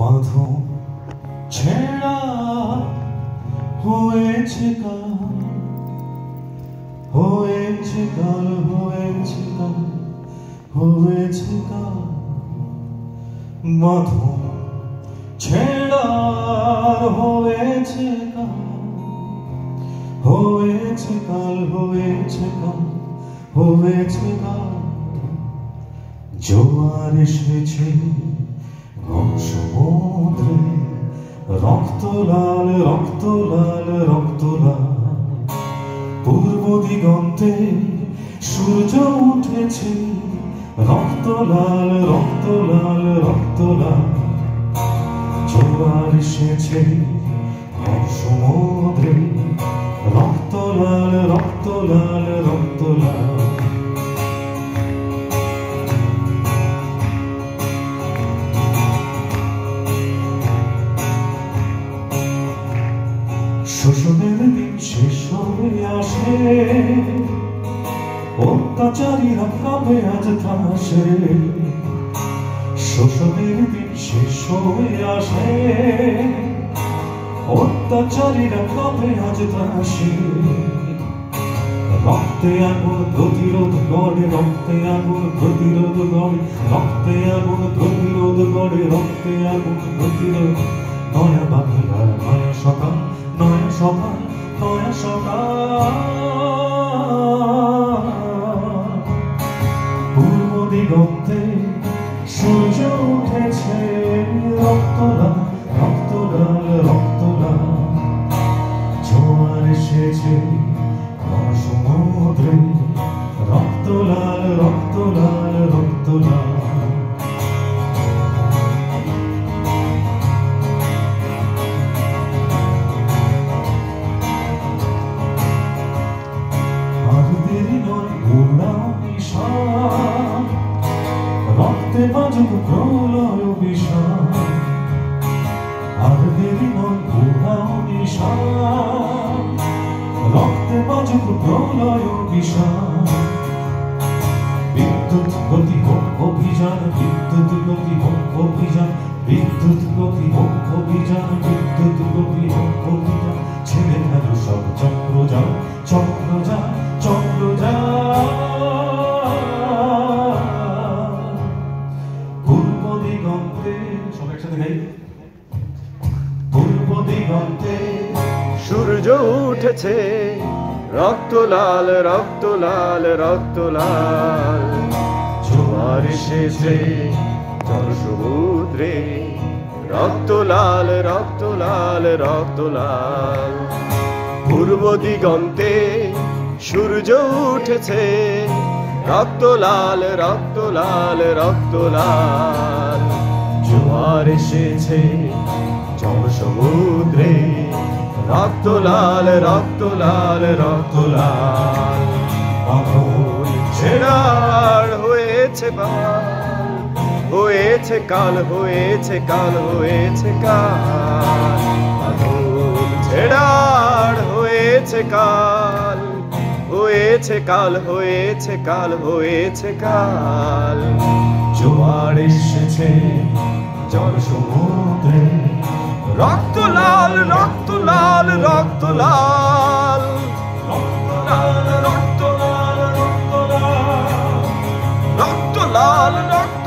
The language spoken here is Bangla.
বাঁধন ছেঁড়া হয়েছে কাল, হয়েছে কাল, হয়েছে কাল, হয়েছে কাল। বাঁধন ছেঁড়া হয়েছে কাল, হয়েছে কাল, হয়েছে কাল, হয়েছে কাল। জোয়ার এসেছে সমুদ্রে, রক্ত লাল, রক্ত লাল, রক্ত লাল। পূর্ব দিগন্তে সূর্য উঠেছে, রক্ত লাল, রক্ত লাল, রক্ত লাল। জোয়ার এসেছে সমুদ্রে, রক্ত লাল, রক্ত লাল, রক্ত লাল। শোষণের দিন শেষ হয়ে আসে, অত্যাচারীরা কাঁপে আজ ত্রাসে। শোষণের দিন শেষ হয়ে আসে, অত্যাচারীরা কাঁপে আজ ত্রাসে। রক্তে আগুন প্রতিরোধ গড়ে, রক্তে আগুন প্রতিরোধ গড়ে, রক্তে আগুন প্রতিরোধ গড়ে, রক্তে আগুন প্রতিরোধ। নয়া বাংলার নয়া সকাল, নয়া সকাল, নয়া সকাল। পূর্ব দিগন্তে সূর্য উঠেছে, রক্ত লাল, রক্ত লাল, রক্ত লাল। জোয়ার এসেছে সমুদ্রে, রক্ত লাল, রক্ত লাল, রক্ত লাল। আর দেরি নয় উড়াও নিশান, রক্তে বাজুক প্রলয় বিষাণ। আর দেরি নয় উড়াও নিশান, রক্তে বাজুক প্রলয় বিষাণ। বিদ্যুৎ গতি হোক অভিযান, বিদ্যুৎ গতি হোক অভিযান, বিদ্যুৎ গতি হোক অভিযান, বিদ্যুৎ গতি হোক অভিযান। ছেড়ে ফেলো সব চক্রজাল, চক্রজাল, চক্রজাল। পূর্ব দিগন্তে, সব একসাথে গাই। পূর্ব দিগন্তে সূর্য উঠেছে, রক্ত লাল, রক্ত লাল, রক্ত লাল। জোয়ার এসেছে জল সমুদ্রে, রক্ত লাল, রক্ত লাল, রক্ত লাল। পূর্ব দিগন্তে সূর্য উঠেছে, রক্ত লাল, রক্ত লাল, রক্ত লাল। জোয়ার এসেছে জল সমুদ্রে, রক্ত লাল, রক্ত লাল, রক্ত লাল। বাঁধন ছেঁড়া হয়েছে কাল, হয়েছে কাল, হয়েছে কাল, হয়েছে কাল। বাঁধন ছেঁড়া হয়েছে কাল, হয়েছে কাল, হয়েছে কাল, হয়েছে কাল। জোয়ার এসেছে জল সমুদ্রে, রক্ত লাল, রক্ত লাল, রক্ত লাল। রক্ত লাল, রক্ত লাল, রক্ত লাল, রক্ত লাল, রক্ত